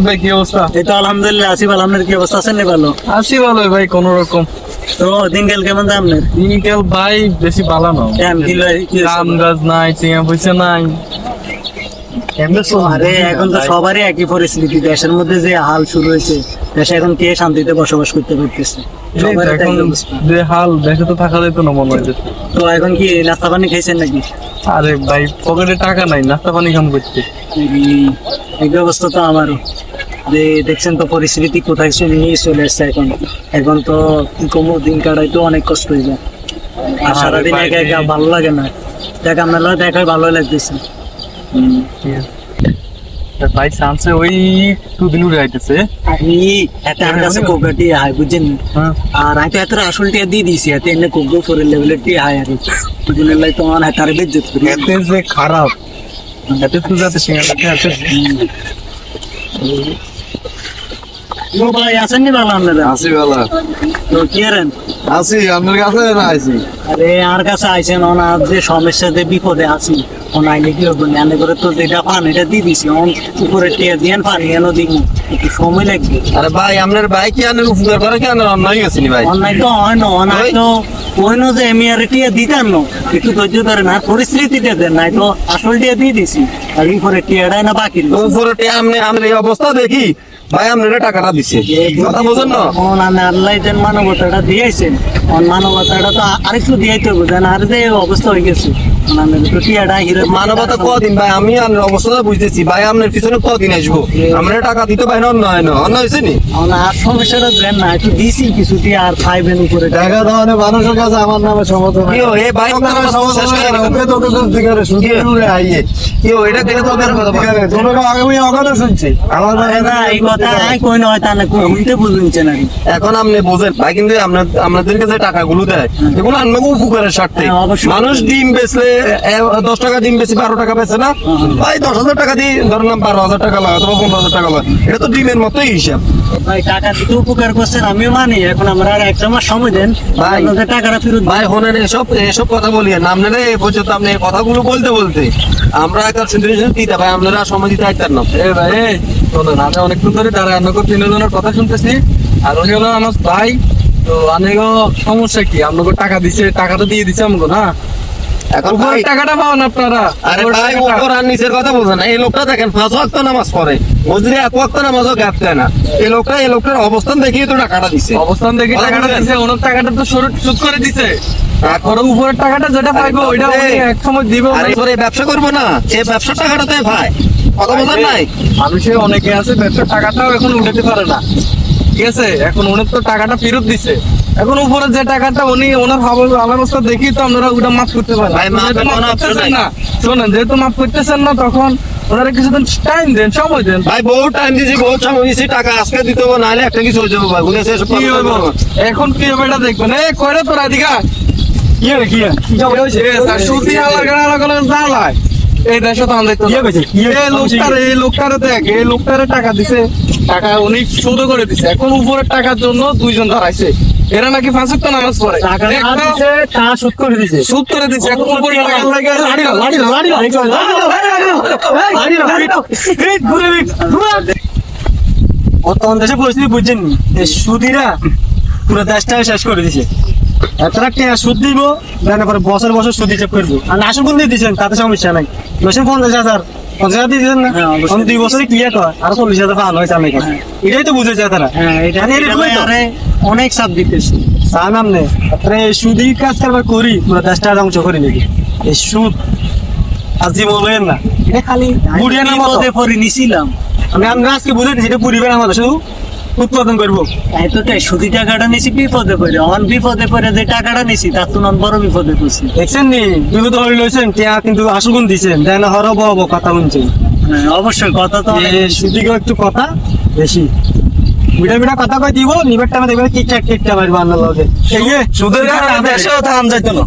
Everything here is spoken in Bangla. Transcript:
ভাই কি অবস্থা? এই তো আলহামদুলিল্লাহ আছি ভালো। আপনার কি অবস্থা? আছেন ভালো? আছি ভালো ভাই, কোন রকম। তো দিনকাল কেমন যায় আপনার? দিনকাল ভাই বেশি ভালো না। কাম কাজ নাই, চিয়া পয়সা নাই। আরে এখন তো সবারই একই পরিস্থিতি। দেশের মধ্যে যে হাল শুরু হয়েছে, দেশে এখন কে শান্তিতে বসবাস করতে পারতেছে? এখন যে হাল, দেশে তো থাকা যেত না মনে হয়। তো এখন কি নাস্তা পানি খাইছেন নাকি? আরে ভাই পকেটে টাকা নাই, নাস্তা পানি কাম করতে। এই অবস্থা তো আমারও। যে দেখছেন তো পরিস্থিতি কোথায় নিয়ে চলে এসছে এখন। এখন তো কমো দিন কাটাই তো অনেক কষ্ট হয়ে যায়। আর সারাদিন একা একা ভালো লাগে না। দেখ আপনার দেখায় ভালোই লাগতেছে। ভাই চান্সে ওই দুদিন উড়ে আইতেছে। আমার কাছে কোকাটি হাই বুঝছেন। আর আমি তো এত আসল টিয়া দিয়ে দিয়েছি, এত এনে কোকো ফোরের লেভেলের টিয়া হাই আর দুদিনের লাই তো আমার হাতারে বেজ্জত করি। এত যে খারাপ, এত তো যাতে সিঙ্গাটাতে আছে। ভাই আছেন নি ভালো আপনারা? আছি ভালো। তো কি আরেন? আছি আপনার কাছে না আছি। আরে আর কাছে আইছেন ওনার যে সমস্যাতে বিপদে আছি ওনাইলে কি হবে? এনে করে তো যেটা পান এটা দিয়ে দিছি, উপরে টিয়া দিয়ে পানি এনে দিব, একটু সময় লাগবে। আরে ভাই আপনার ভাই কি আনের উপকার করে কি আনের অন্যায় গেছিনি ভাই? অন্যায় তো হয় না, অন্যায় তো ওই না যে আমি আর টিয়া দিতাম না, একটু ধৈর্য ধরে না, পরিস্থিতিটা দেন নাই তো আসল টিয়া দিয়ে দিছি। আর উপরে টিয়াটাই না বাকি উপরে টিয়া আপনার এই অবস্থা দেখি ভাই আপনারা টাকাটা দিচ্ছে, কথা বোঝেন না? আল্লাহ যেন মানবতাটা দিয়েছেন, মানবতাটা তো আরেকটু দিয়াইতে বুঝেন। আর যে অবস্থা হয়ে গেছে মানবতা কদিন ভাই, আমি আপনার অবস্থাটা বুঝতেছি ভাই। আপনার পিছনে কদিন আসবো? আমরা টাকা দিতে পারি না, অন্যায় না, অন্যায় হয়েছে নি? আর সমস্যাটা দেন না, একটু দিছি কিছুটি আর খাইবেন উপরে টাকা দেওয়ানে মানুষের কাছে আমার নামে সমস্যা নাই। ভাই আপনার নামে সমস্যা শেষ করে ওকে তো সত্যিকারে শুনে আইয়ে কেউ এটা দেখে তো বের কথা বলে তোমাকে আমি অগাধ শুনছি আমার না এই কথা আই কই না হয় তা না কইতে বুঝছেন না। এখন আপনি বোঝেন ভাই, কিন্তু আপনাদেরকে যে টাকাগুলো দেয় এগুলো আপনাকে উপকারের স্বার্থে। মানুষ ডিম বেচলে 10 টাকা ডিম বেশি 12 টাকা বেচে না ভাই, 10,000 টাকা দিয়ে ধরলাম 12,000 টাকা লাগা অথবা 15,000 টাকা লাগা, এটা তো ডিমের মতোই হিসাব। ভাই টাকা দিতে উপকার করছেন আমিও মানি, এখন আমরা আর একটা মাস সময় দেন ভাই, আপনাদের টাকাটা ফেরত ভাই হনেন এসব কথা বলি না। আপনারা এই পর্যন্ত আপনি এই কথাগুলো বলতে আমরা একটা সিচুয়েশন দিতে ভাই, আপনারা সময় দিতে আইতেন না। ভাই শোনেন, আমি অনেকক্ষণ ধরে দাঁড়ায় আপনাকে তিনজনের কথা শুনতেছি। আর উনি হলো আমার ভাই। তো আনেগো সমস্যা কি? আপনাকে টাকা দিছে, টাকাটা দিয়ে দিছে আমাকে না। এখন টাকাটা পাওয়ান আপনারা। আরে ভাই উপর আর নিচের কথা বোঝেন না। এই লোকটা দেখেন 5 ওয়াক্ত নামাজ পড়ে, মসজিদে 1 ওয়াক্ত নামাজও গ্যাপ দেয় না। এই লোকটার অবস্থান দেখিয়ে তো টাকাটা দিছে। অবস্থান দেখে টাকাটা দিছে, ওনার টাকাটা তো সুদ করে দিছে। এখন উপরের টাকাটা যেটা পাইবো ওইটা এক সময় দিব। আরে পরে ব্যবসা করবো না, এই ব্যবসার টাকাটা তো ভাই কথা বোঝেন নাই? মানুষের অনেকে আছে ব্যবসার টাকাটাও এখন উঠাতে পারে না, ঠিক আছে? এখন উনি তো টাকাটা ফেরত দিছে, এখন উপরে যে টাকাটা উনি ওনার অবস্থা দেখি তো আপনারা ওটা মাফ করতে পারেন না। শোনেন, যেহেতু মাফ করতেছেন না, তখন ওনারা কিছুদিন টাইম দেন, সময় দেন। ভাই বহু টাইম দিয়েছি, বহু সময় দিয়েছি, টাকা আজকে দিতে হবে, নাহলে একটা কিছু হয়ে যাবে ভাই। এখন কি হবে এটা দেখবেন। এই কয়টা তোর এদিকে এই দেশে তো আমাদের এই লোকটারে দেখ, এই লোকটারে টাকা দিছে, টাকা উনি শোধ করে দিছে। এখন উপরের টাকার জন্য 2 জন ধরাইছে, এরা নাকি 5 ওয়াক্ত নামাজ পড়ে, সুদ করে দিছে। এখন উপরে টাকা লাগে বর্তমান দেশে পরিস্থিতি বুঝছেন, সুদিরা পুরো দেশটা শেষ করে দিছে। একটা সুদ দিব, বছর সুদ হিসেব করবো। আর আসল কোন দিয়ে দিচ্ছেন তাতে সমস্যা নাই। 50,000 দিয়ে দিচ্ছেন না, 2 বছরে ক্লিয়ার হয় আর 40,000 পাওয়া হয়েছে। আমি এটাই তো বুঝেছে তারা। অনেক চাপ দিতেছে চান আমনে সুদি কাজ কারবার করি পুরো দেশটা ধ্বংস করি নাকি? এই সুদ আর জীবন না, এটা খালি বুড়িয়া নাম পরে নিছিলাম আমি। আমরা আজকে বুঝে দিচ্ছি এটা পরিবার আমাদের শুধু উৎপাদন করবো। এত সুদি টাকাটা নিছি বিপদে পড়ে, অন বিপদে পড়ে যে টাকাটা নিছি তার তো বড় বিপদে পড়ছি। দেখছেন নি বিপদ হয়ে লইছেন টিয়া, কিন্তু আসল গুণ দিচ্ছেন দেন হরব কথা শুনছেন। অবশ্যই কথা তো সুদিকে একটু কথা বেশি বিটা কথা কই দিব, নিবেটটা দেখবেন ঠিকঠাক মারবো আন্নার লগে। সুদের কারণে দেশেও থাম যাইতো না।